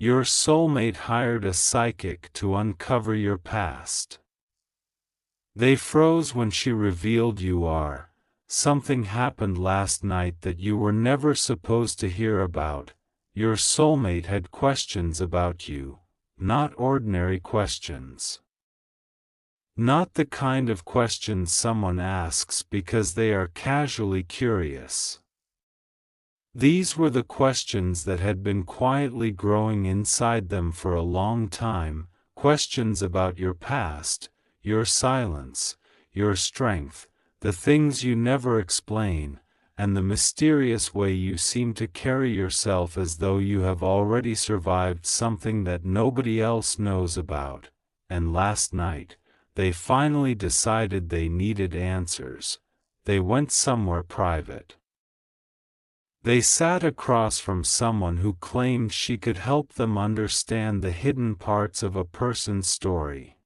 Your soulmate hired a psychic to uncover your past. They froze when she revealed something happened last night that you were never supposed to hear about. Your soulmate had questions about you, not ordinary questions. Not the kind of questions someone asks because they are casually curious. These were the questions that had been quietly growing inside them for a long time, questions about your past, your silence, your strength, the things you never explain, and the mysterious way you seem to carry yourself as though you have already survived something that nobody else knows about. And last night, they finally decided they needed answers. They went somewhere private. They sat across from someone who claimed she could help them understand the hidden parts of a person's story.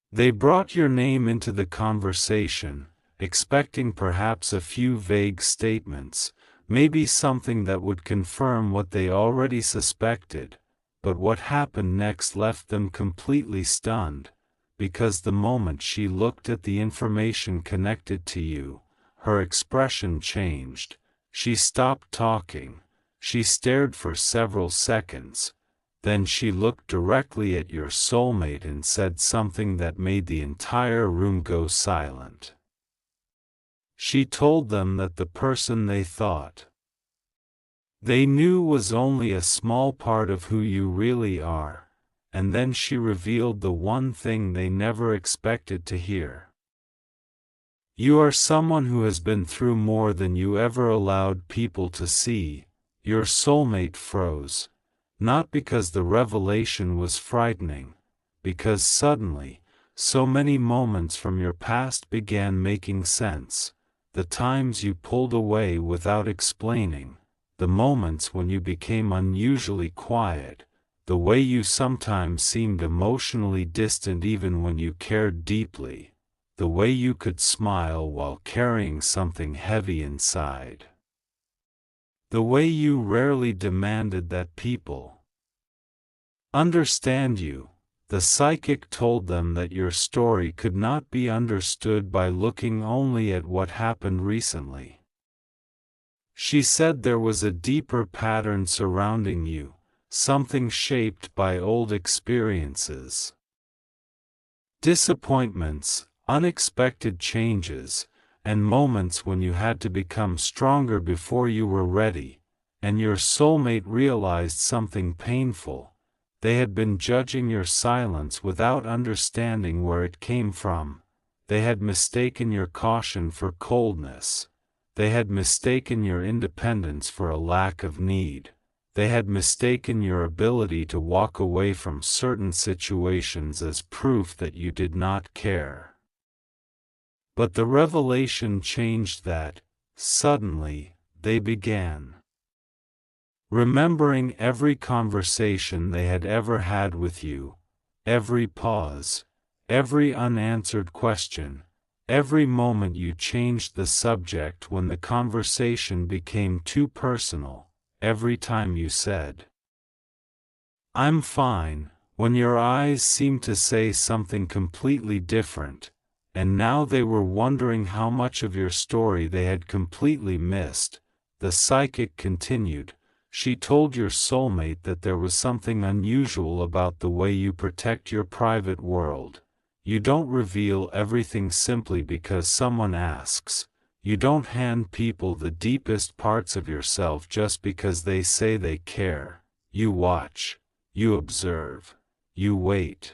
They brought your name into the conversation, expecting perhaps a few vague statements, maybe something that would confirm what they already suspected, but what happened next left them completely stunned, because the moment she looked at the information connected to you, her expression changed. She stopped talking, she stared for several seconds, then she looked directly at your soulmate and said something that made the entire room go silent. She told them that the person they thought they knew was only a small part of who you really are, and then she revealed the one thing they never expected to hear. You are someone who has been through more than you ever allowed people to see. Your soulmate froze, not because the revelation was frightening, because suddenly, so many moments from your past began making sense. The times you pulled away without explaining, the moments when you became unusually quiet, the way you sometimes seemed emotionally distant even when you cared deeply, the way you could smile while carrying something heavy inside. The way you rarely demanded that people understand you. The psychic told them that your story could not be understood by looking only at what happened recently. She said there was a deeper pattern surrounding you, something shaped by old experiences. Disappointments, unexpected changes, and moments when you had to become stronger before you were ready, and your soulmate realized something painful. They had been judging your silence without understanding where it came from. They had mistaken your caution for coldness. They had mistaken your independence for a lack of need. They had mistaken your ability to walk away from certain situations as proof that you did not care. But the revelation changed that. Suddenly, they began remembering every conversation they had ever had with you, every pause, every unanswered question, every moment you changed the subject when the conversation became too personal, every time you said, "I'm fine," when your eyes seemed to say something completely different, and now they were wondering how much of your story they had completely missed. The psychic continued. She told your soulmate that there was something unusual about the way you protect your private world. You don't reveal everything simply because someone asks. You don't hand people the deepest parts of yourself just because they say they care. You watch, you observe, you wait.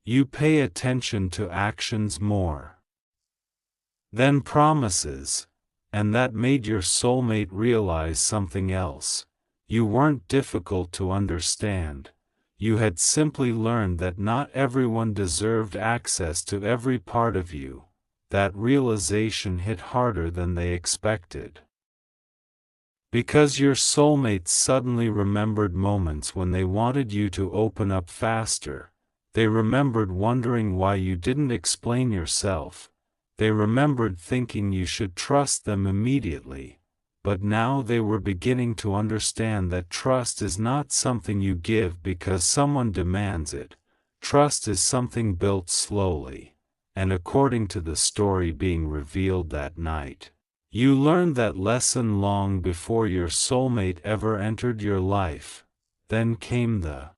You pay attention to actions more than promises. And that made your soulmate realize something else. You weren't difficult to understand. You had simply learned that not everyone deserved access to every part of you. That realization hit harder than they expected. Because your soulmate suddenly remembered moments when they wanted you to open up faster. They remembered wondering why you didn't explain yourself. They remembered thinking you should trust them immediately. but now they were beginning to understand that trust is not something you give because someone demands it. Trust is something built slowly, and according to the story being revealed that night, you learned that lesson long before your soulmate ever entered your life. Then came the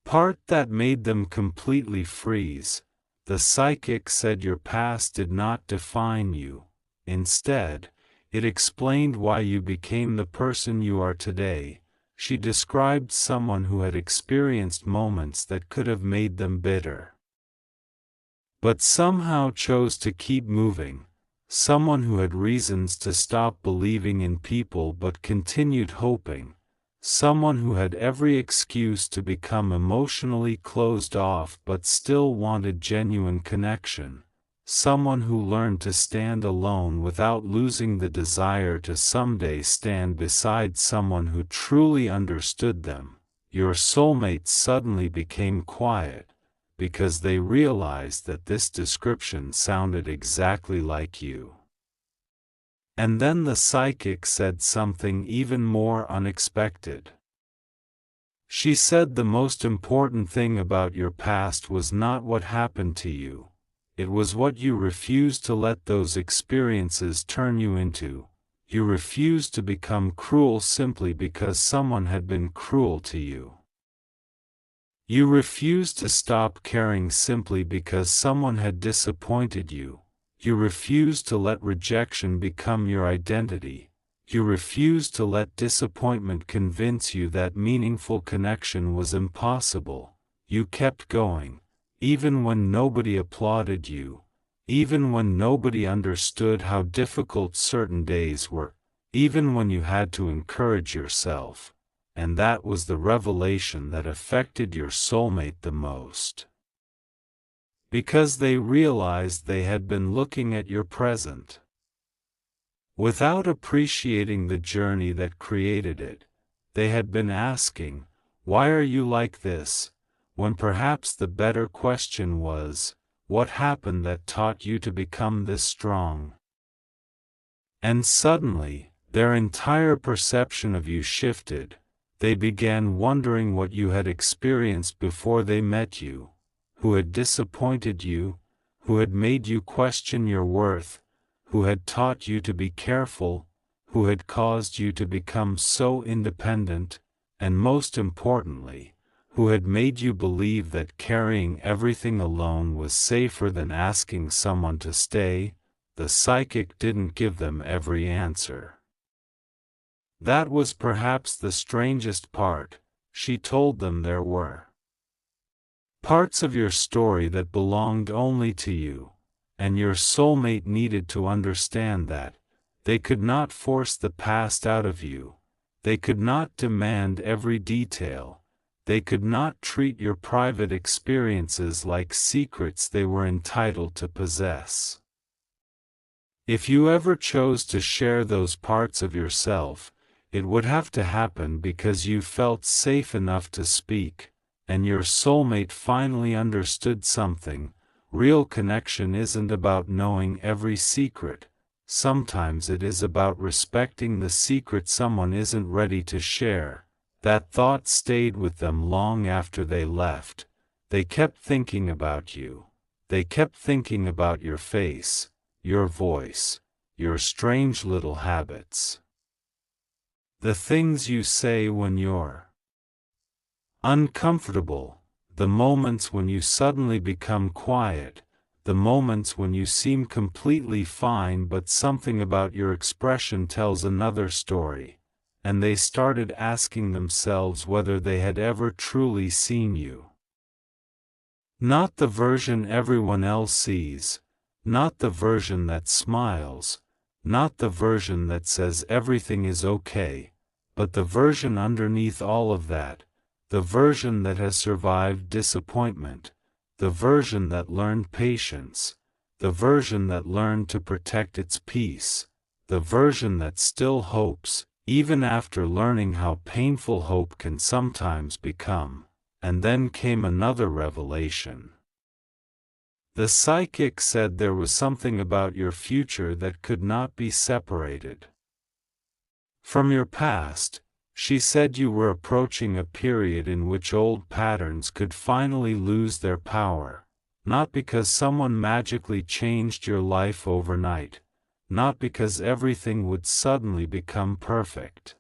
part that made them completely freeze. The psychic said your past did not define you. Instead, it explained why you became the person you are today. She described someone who had experienced moments that could have made them bitter, but somehow chose to keep moving. Someone who had reasons to stop believing in people but continued hoping. Someone who had every excuse to become emotionally closed off but still wanted genuine connection. Someone who learned to stand alone without losing the desire to someday stand beside someone who truly understood them. Your soulmates suddenly became quiet, because they realized that this description sounded exactly like you. And then the psychic said something even more unexpected. She said the most important thing about your past was not what happened to you. It was what you refused to let those experiences turn you into. You refused to become cruel simply because someone had been cruel to you. You refused to stop caring simply because someone had disappointed you. You refused to let rejection become your identity. You refused to let disappointment convince you that meaningful connection was impossible. You kept going, even when nobody applauded you, even when nobody understood how difficult certain days were, even when you had to encourage yourself. And that was the revelation that affected your soulmate the most, because they realized they had been looking at your present without appreciating the journey that created it. They had been asking, "Why are you like this?" when perhaps the better question was, "What happened that taught you to become this strong?" And suddenly, their entire perception of you shifted. They began wondering what you had experienced before they met you, who had disappointed you, who had made you question your worth, who had taught you to be careful, who had caused you to become so independent, and most importantly, who had made you believe that carrying everything alone was safer than asking someone to stay. The psychic didn't give them every answer. That was perhaps the strangest part. She told them there were parts of your story that belonged only to you, and your soulmate needed to understand that. They could not force the past out of you. They could not demand every detail. They could not treat your private experiences like secrets they were entitled to possess. If you ever chose to share those parts of yourself, it would have to happen because you felt safe enough to speak, and your soulmate finally understood something. Real connection isn't about knowing every secret. Sometimes it is about respecting the secret someone isn't ready to share. That thought stayed with them long after they left. They kept thinking about you. They kept thinking about your face, your voice, your strange little habits. The things you say when you're uncomfortable, the moments when you suddenly become quiet, the moments when you seem completely fine but something about your expression tells another story, and they started asking themselves whether they had ever truly seen you. Not the version everyone else sees, not the version that smiles, not the version that says everything is okay, but the version underneath all of that, the version that has survived disappointment, the version that learned patience, the version that learned to protect its peace, the version that still hopes, even after learning how painful hope can sometimes become. And then came another revelation. The psychic said there was something about your future that could not be separated. From your past, she said you were approaching a period in which old patterns could finally lose their power, not because someone magically changed your life overnight, not because everything would suddenly become perfect,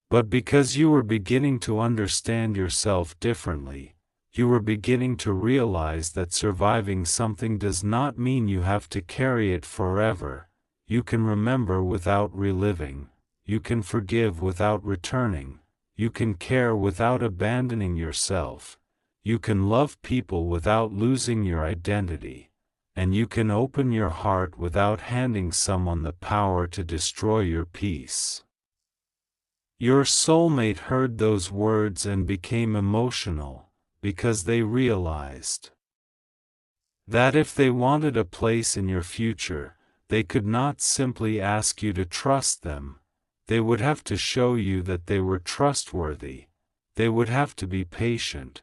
but because you were beginning to understand yourself differently. You were beginning to realize that surviving something does not mean you have to carry it forever. You can remember without reliving. You can forgive without returning. You can care without abandoning yourself. You can love people without losing your identity. And you can open your heart without handing someone the power to destroy your peace. Your soulmate heard those words and became emotional, because they realized that if they wanted a place in your future, they could not simply ask you to trust them. They would have to show you that they were trustworthy. They would have to be patient.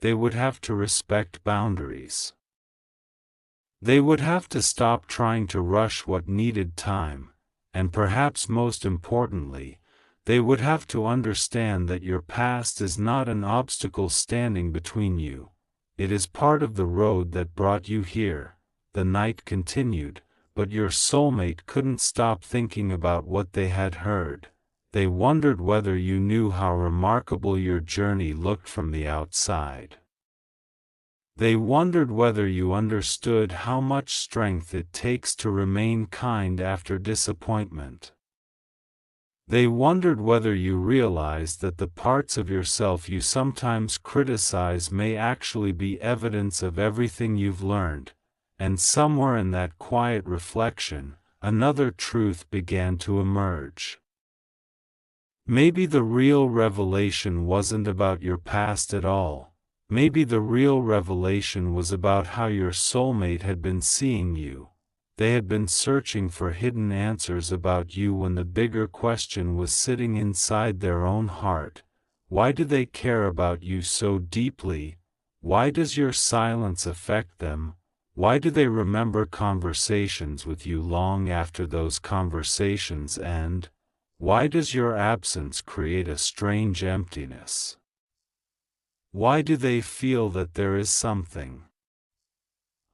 They would have to respect boundaries. They would have to stop trying to rush what needed time, and perhaps most importantly, they would have to understand that your past is not an obstacle standing between you. It is part of the road that brought you here. The night continued, but your soulmate couldn't stop thinking about what they had heard. They wondered whether you knew how remarkable your journey looked from the outside. They wondered whether you understood how much strength it takes to remain kind after disappointment. They wondered whether you realized that the parts of yourself you sometimes criticize may actually be evidence of everything you've learned, and somewhere in that quiet reflection, another truth began to emerge. Maybe the real revelation wasn't about your past at all. Maybe the real revelation was about how your soulmate had been seeing you. They had been searching for hidden answers about you when the bigger question was sitting inside their own heart. Why do they care about you so deeply? Why does your silence affect them? Why do they remember conversations with you long after those conversations end? Why does your absence create a strange emptiness? Why do they feel that there is something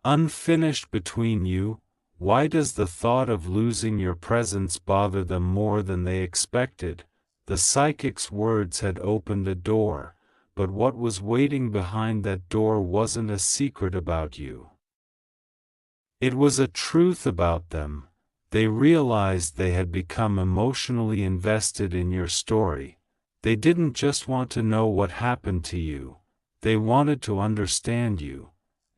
unfinished between you? Why does the thought of losing your presence bother them more than they expected? The psychic's words had opened a door, but what was waiting behind that door wasn't a secret about you. It was a truth about them. They realized they had become emotionally invested in your story. They didn't just want to know what happened to you. They wanted to understand you.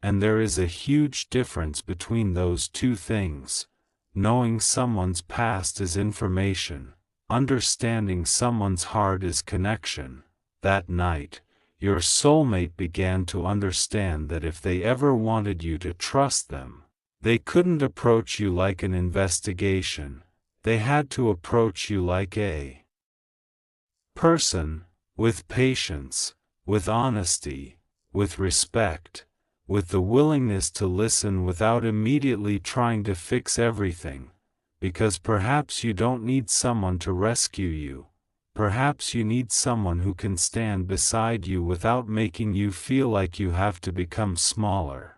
And there is a huge difference between those two things. Knowing someone's past is information. Understanding someone's heart is connection. That night, your soulmate began to understand that if they ever wanted you to trust them, they couldn't approach you like an investigation. They had to approach you like a person, with patience, with honesty, with respect, with the willingness to listen without immediately trying to fix everything. Because perhaps you don't need someone to rescue you. Perhaps you need someone who can stand beside you without making you feel like you have to become smaller,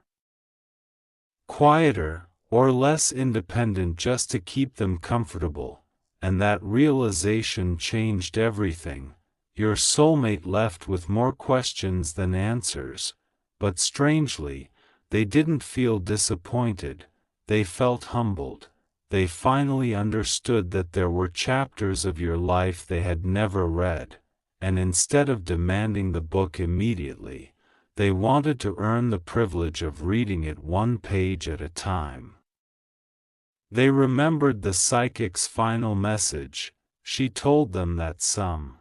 quieter, or less independent just to keep them comfortable. And that realization changed everything. Your soulmate left with more questions than answers, but strangely, they didn't feel disappointed. They felt humbled. They finally understood that there were chapters of your life they had never read, and instead of demanding the book immediately, they wanted to earn the privilege of reading it one page at a time. They remembered the psychic's final message. She told them that some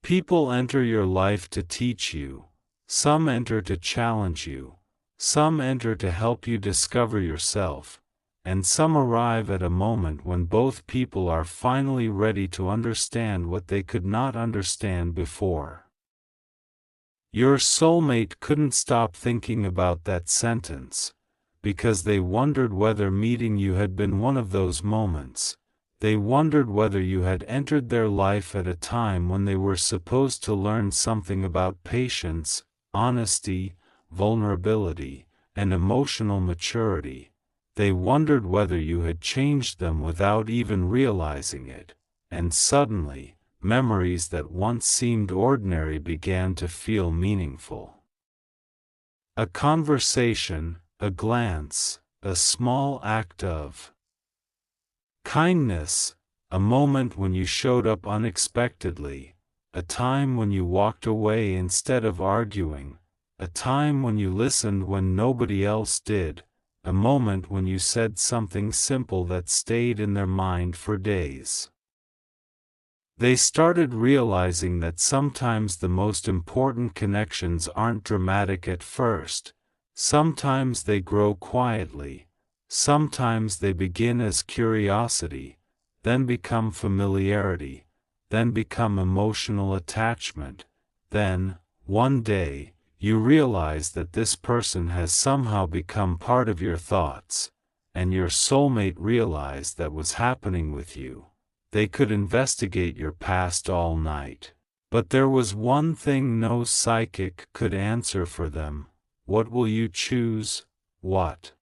people enter your life to teach you, some enter to challenge you, some enter to help you discover yourself, and some arrive at a moment when both people are finally ready to understand what they could not understand before. Your soulmate couldn't stop thinking about that sentence, because they wondered whether meeting you had been one of those moments. They wondered whether you had entered their life at a time when they were supposed to learn something about patience, honesty, vulnerability, and emotional maturity. They wondered whether you had changed them without even realizing it, and suddenly, memories that once seemed ordinary began to feel meaningful. A conversation, a glance, a small act of kindness, a moment when you showed up unexpectedly, a time when you walked away instead of arguing, a time when you listened when nobody else did, a moment when you said something simple that stayed in their mind for days. They started realizing that sometimes the most important connections aren't dramatic at first, sometimes they grow quietly, sometimes they begin as curiosity, then become familiarity, then become emotional attachment, then, one day, you realize that this person has somehow become part of your thoughts, and your soulmate realized that was happening with you. They could investigate your past all night. But there was one thing no psychic could answer for them. What will you choose? What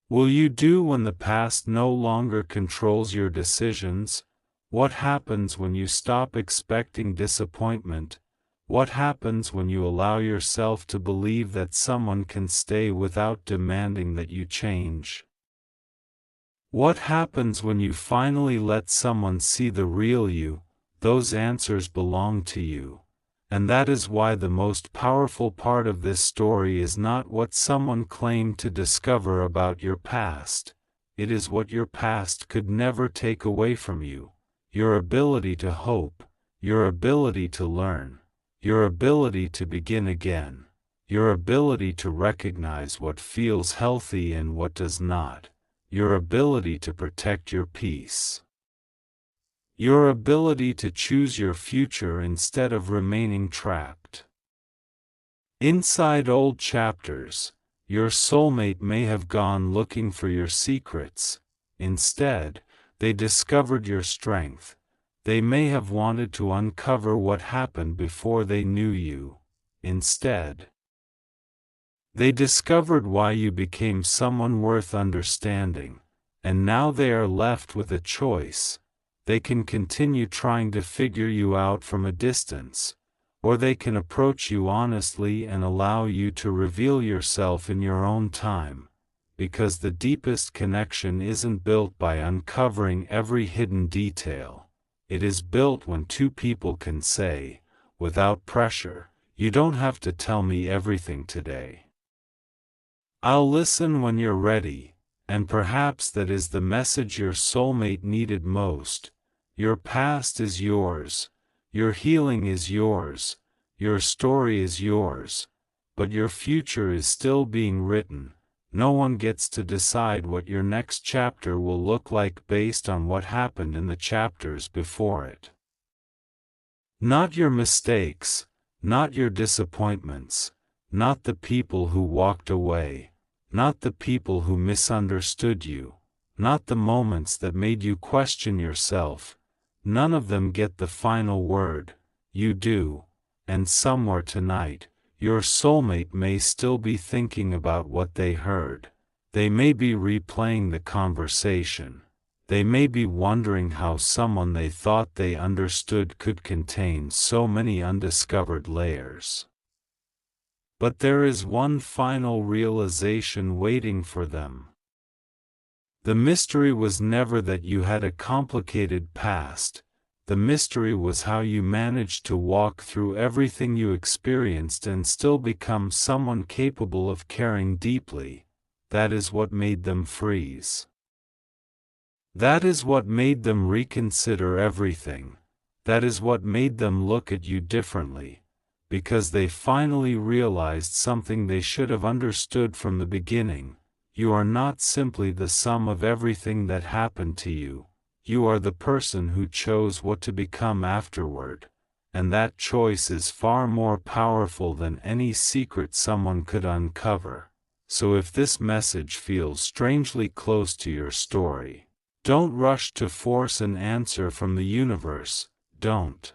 will you do when the past no longer controls your decisions? What happens when you stop expecting disappointment? What happens when you allow yourself to believe that someone can stay without demanding that you change? What happens when you finally let someone see the real you? Those answers belong to you. And that is why the most powerful part of this story is not what someone claimed to discover about your past. It is what your past could never take away from you. Your ability to hope, your ability to learn, your ability to begin again, your ability to recognize what feels healthy and what does not. Your ability to protect your peace. Your ability to choose your future instead of remaining trapped. Inside old chapters, your soulmate may have gone looking for your secrets. Instead, they discovered your strength. They may have wanted to uncover what happened before they knew you. Instead, they discovered why you became someone worth understanding, and now they are left with a choice. They can continue trying to figure you out from a distance, or they can approach you honestly and allow you to reveal yourself in your own time, because the deepest connection isn't built by uncovering every hidden detail. It is built when two people can say, without pressure, "You don't have to tell me everything today. I'll listen when you're ready," and perhaps that is the message your soulmate needed most. Your past is yours, your healing is yours, your story is yours, but your future is still being written. No one gets to decide what your next chapter will look like based on what happened in the chapters before it. Not your mistakes, not your disappointments, not the people who walked away. Not the people who misunderstood you, not the moments that made you question yourself. None of them get the final word. You do, and somewhere tonight, your soulmate may still be thinking about what they heard. They may be replaying the conversation. They may be wondering how someone they thought they understood could contain so many undiscovered layers. But there is one final realization waiting for them. The mystery was never that you had a complicated past. The mystery was how you managed to walk through everything you experienced and still become someone capable of caring deeply. That is what made them freeze. That is what made them reconsider everything. That is what made them look at you differently. Because they finally realized something they should have understood from the beginning. You are not simply the sum of everything that happened to you. You are the person who chose what to become afterward. And that choice is far more powerful than any secret someone could uncover. So if this message feels strangely close to your story, Don't rush to force an answer from the universe. Don't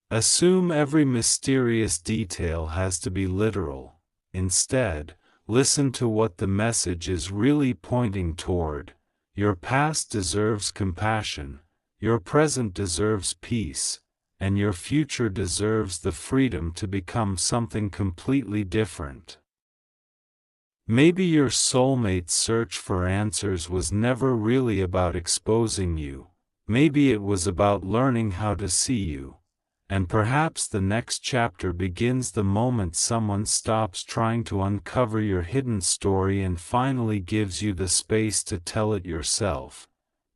assume every mysterious detail has to be literal. Instead, listen to what the message is really pointing toward. Your past deserves compassion, your present deserves peace, and your future deserves the freedom to become something completely different. Maybe your soulmate's search for answers was never really about exposing you. Maybe it was about learning how to see you. And perhaps the next chapter begins the moment someone stops trying to uncover your hidden story and finally gives you the space to tell it yourself.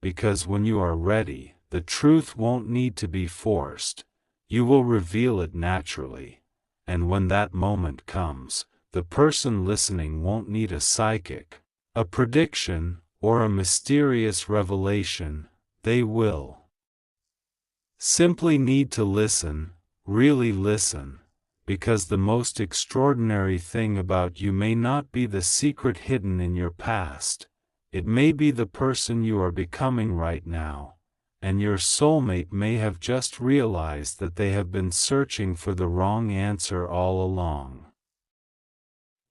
Because when you are ready, the truth won't need to be forced. You will reveal it naturally. And when that moment comes, the person listening won't need a psychic, a prediction, or a mysterious revelation. They will simply need to listen, really listen, because the most extraordinary thing about you may not be the secret hidden in your past. It may be the person you are becoming right now, and your soulmate may have just realized that they have been searching for the wrong answer all along.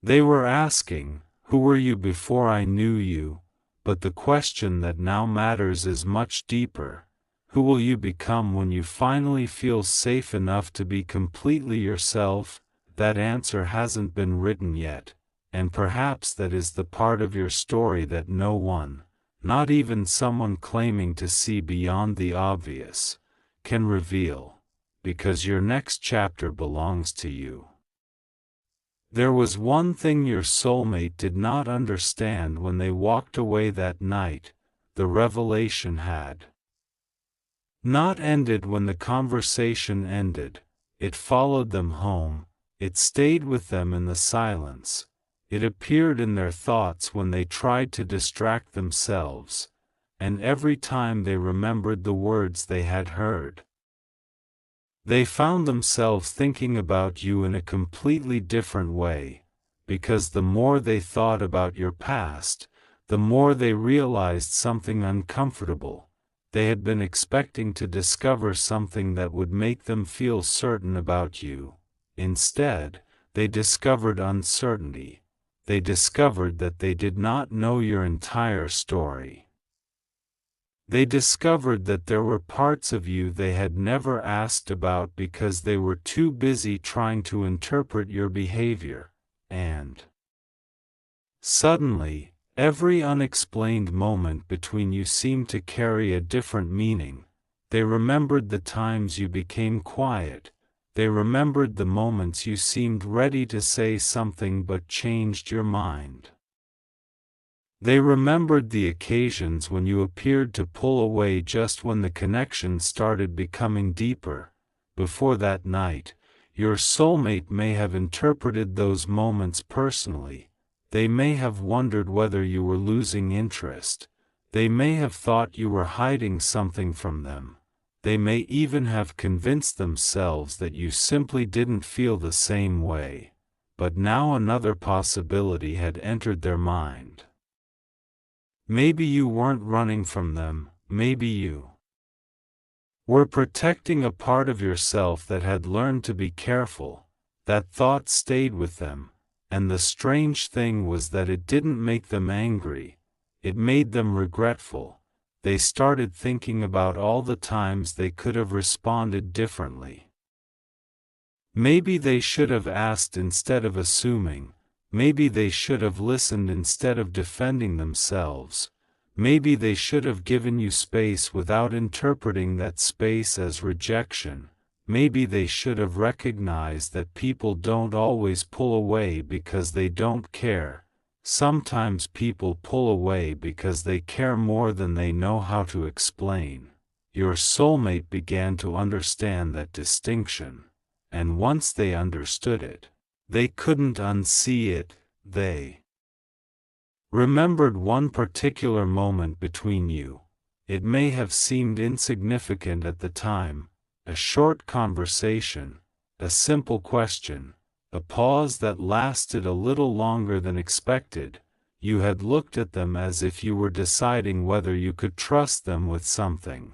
They were asking, "Who were you before I knew you?" But the question that now matters is much deeper. Who will you become when you finally feel safe enough to be completely yourself? That answer hasn't been written yet, and perhaps that is the part of your story that no one, not even someone claiming to see beyond the obvious, can reveal, because your next chapter belongs to you. There was one thing your soulmate did not understand when they walked away that night. The revelation had not ended when the conversation ended. It followed them home, it stayed with them in the silence, it appeared in their thoughts when they tried to distract themselves, and every time they remembered the words they had heard. They found themselves thinking about you in a completely different way, because the more they thought about your past, the more they realized something uncomfortable. They had been expecting to discover something that would make them feel certain about you. Instead, they discovered uncertainty. They discovered that they did not know your entire story. They discovered that there were parts of you they had never asked about because they were too busy trying to interpret your behavior, and suddenly, every unexplained moment between you seemed to carry a different meaning. They remembered the times you became quiet. They remembered the moments you seemed ready to say something but changed your mind. They remembered the occasions when you appeared to pull away just when the connection started becoming deeper. Before that night, your soulmate may have interpreted those moments personally. They may have wondered whether you were losing interest. They may have thought you were hiding something from them. They may even have convinced themselves that you simply didn't feel the same way. But now another possibility had entered their mind. Maybe you weren't running from them, maybe you were protecting a part of yourself that had learned to be careful. That thought stayed with them, and the strange thing was that it didn't make them angry, it made them regretful. They started thinking about all the times they could have responded differently. Maybe they should have asked instead of assuming. Maybe they should have listened instead of defending themselves. Maybe they should have given you space without interpreting that space as rejection. Maybe they should have recognized that people don't always pull away because they don't care. Sometimes people pull away because they care more than they know how to explain. Your soulmate began to understand that distinction, and once they understood it, they couldn't unsee it. They remembered one particular moment between you. It may have seemed insignificant at the time, a short conversation, a simple question, a pause that lasted a little longer than expected. you had looked at them as if you were deciding whether you could trust them with something.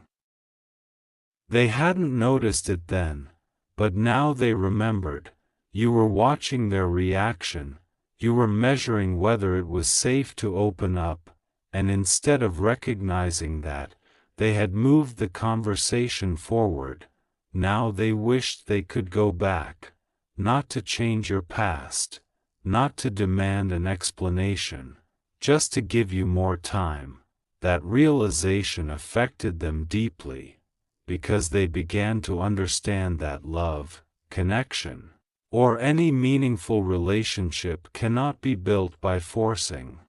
They hadn't noticed it then, but now they remembered. You were watching their reaction, you were measuring whether it was safe to open up, and instead of recognizing that, they had moved the conversation forward. Now they wished they could go back, not to change your past, not to demand an explanation, just to give you more time. That realization affected them deeply, because they began to understand that love, connection, or any meaningful relationship cannot be built by forcing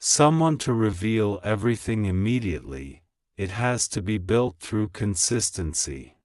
someone to reveal everything immediately. It has to be built through consistency.